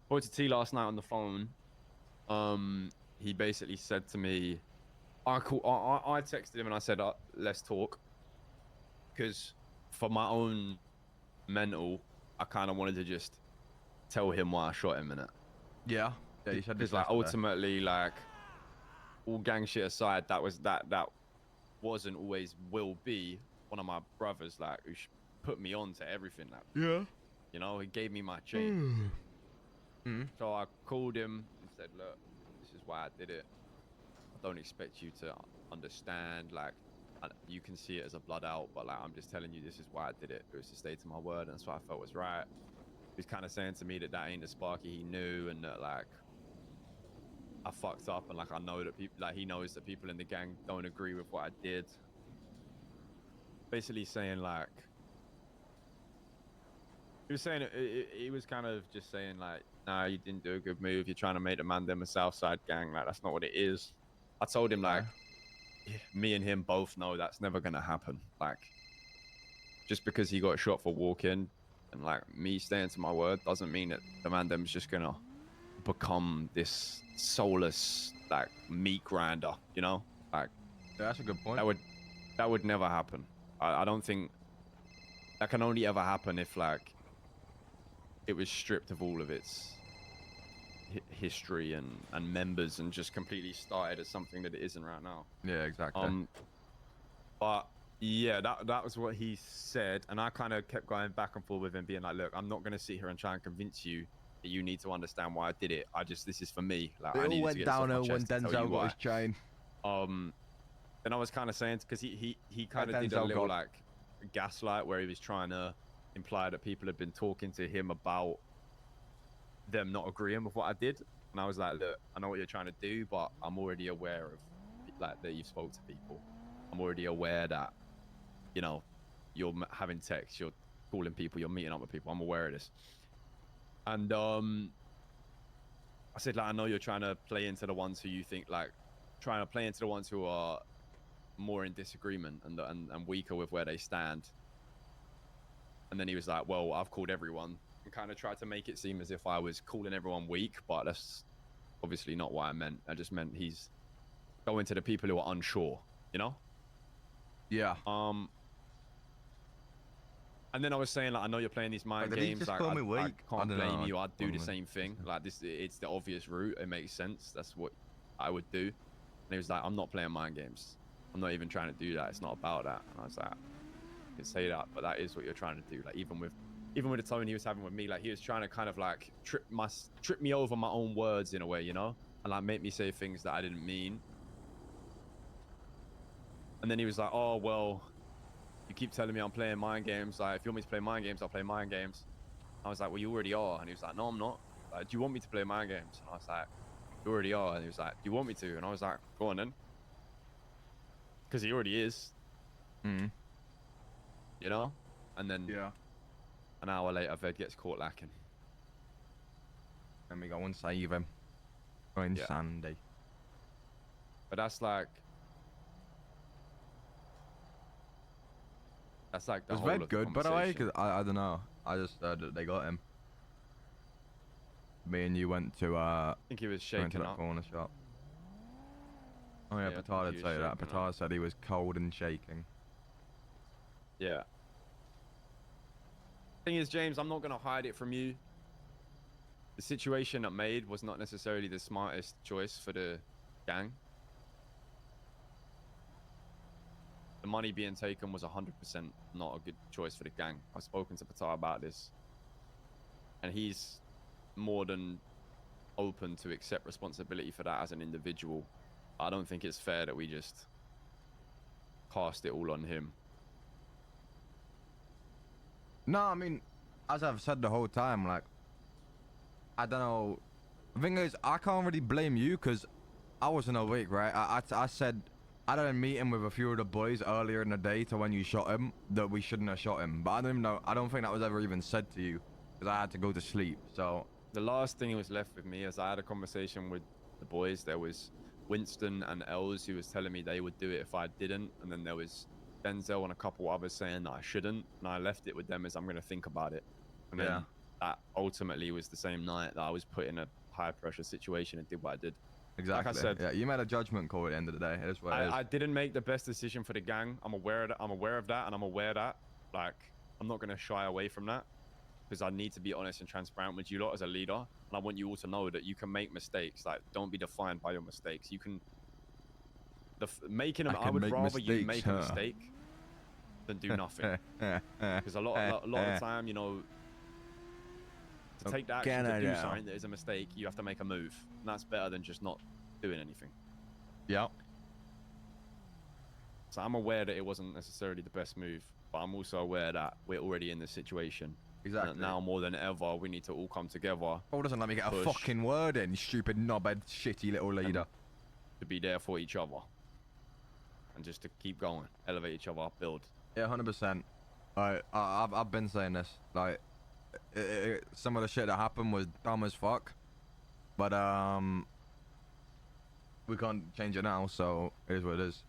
spoke to T last night on the phone. He basically said to me, I texted him and I said, let's talk. Because for my own mental, I kind of wanted to just tell him why I shot him in it. Yeah, you said this Because like yesterday. ultimately, like all gang shit aside, that wasn't always will be one of my brothers, like who put me on to everything. Like, Yeah. you know, he gave me my chain. Mm. So I called him and said, look, this is why I did it. I don't expect you to understand. Like, you can see it as a blood out, but like, I'm just telling you, this is why I did it. It was to stay to my word, and that's what I felt was right. He's kind of saying to me that ain't the Sparky he knew, and that like I fucked up, and like I know that people, like he knows that people in the gang don't agree with what I did. Basically saying like, he was saying he was kind of just saying like, nah, you didn't do a good move. You're trying to make the Mandem a Southside gang. Like that's not what it is. I told him like, me and him both know that's never gonna happen. Like, just because he got shot for walking, and like me staying to my word doesn't mean that the Mandem's just gonna become this soulless like meat grinder. You know, like Yeah, that's a good point. that would never happen. I don't think that can only ever happen if like it was stripped of all of its history and members and just completely started as something that it isn't right now. Yeah, exactly. But yeah, that was what he said, and I kind of kept going back and forth with him, being like, "Look, I'm not going to sit here and try and convince you that you need to understand why I did it. This is for me. Like, It I all needed to went get this off my downhill when chest to tell you Denzel got why." his chain. Then I was kind of saying, because he kind of did a little like gaslight where he was trying to imply that people had been talking to him about them not agreeing with what I did, and I was like, "Look, I know what you're trying to do, but I'm already aware of like that you've spoke to people. I'm already aware that." You know, you're having text, you're calling people, you're meeting up with people. I'm aware of this. And I said, like, I know you're trying to play into the ones who you think like trying to play into the ones who are more in disagreement and weaker with where they stand. And then he was like, well, I've called everyone, and kind of tried to make it seem as if I was calling everyone weak, but that's obviously not what I meant. I just meant he's going to the people who are unsure, you know? Yeah. And then I was saying, like, I know you're playing these mind games. Like, I can't blame you. I'd do the same thing. Like, it's the obvious route. It makes sense. That's what I would do. And he was like, I'm not playing mind games. I'm not even trying to do that. It's not about that. And I was like, you can say that, but that is what you're trying to do. Like, even with the tone he was having with me, like, he was trying to kind of like trip me over my own words in a way, you know, and like make me say things that I didn't mean. And then he was like, oh well, you keep telling me I'm playing mind games. Like, if you want me to play mind games, I'll play mind games. I was like, well, you already are. And he was like, no, I'm not. Like, do you want me to play mind games? And I was like, you already are. And he was like, do you want me to? And I was like, go on then. Because he already is. You know? And then an hour later, Ved gets caught lacking. And we go and save him. Going Sandy. But that's like... That's like the was whole Ved of the good, by the way? Because conversation. I don't know. I just heard that they got him. Me and you went to I think he was shaking that up. corner shop. Oh yeah, Petard did say that. Petard said he was cold and shaking. Yeah. Thing is, James, I'm not going to hide it from you. The situation that made was not necessarily the smartest choice for the gang. The money being taken was 100% not a good choice for the gang. I've spoken to Petard about this. And he's more than open to accept responsibility for that as an individual. I don't think it's fair that we just cast it all on him. No, I mean, as I've said the whole time, like, I don't know. The thing is, I can't really blame you because I wasn't awake, right? I said I had a meeting with a few of the boys earlier in the day to when you shot him that we shouldn't have shot him. But I don't even know. I don't think that was ever even said to you because I had to go to sleep. So the last thing that was left with me is I had a conversation with the boys. There was Winston and Els who was telling me they would do it if I didn't, and then there was Denzel and a couple others saying that I shouldn't, and I left it with them as I'm going to think about it. And then that ultimately was the same night that I was put in a high pressure situation and did what I did. Exactly. Like I said, yeah, you made a judgment call at the end of the day. It is what it is. I didn't make the best decision for the gang. I'm aware of that. I'm aware of that, and I'm aware that like I'm not gonna shy away from that because I need to be honest and transparent with you lot as a leader, and I want you all to know that you can make mistakes. Like, don't be defined by your mistakes. You can. Making them. I would rather you make a mistake than do nothing. Because a lot of the time, you know, to take the action to do something that is a mistake, you have to make a move, and that's better than just not doing anything. Yeah. So I'm aware that it wasn't necessarily the best move, but I'm also aware that we're already in this situation. Exactly. And now more than ever, we need to all come together. Oh, doesn't let me get a fucking word in, you stupid knobhead, shitty little leader. To be there for each other. And just to keep going, elevate each other, build. Yeah, 100%. I've been saying this. Like, some of the shit that happened was dumb as fuck. But, we can't change it now, so it is what it is.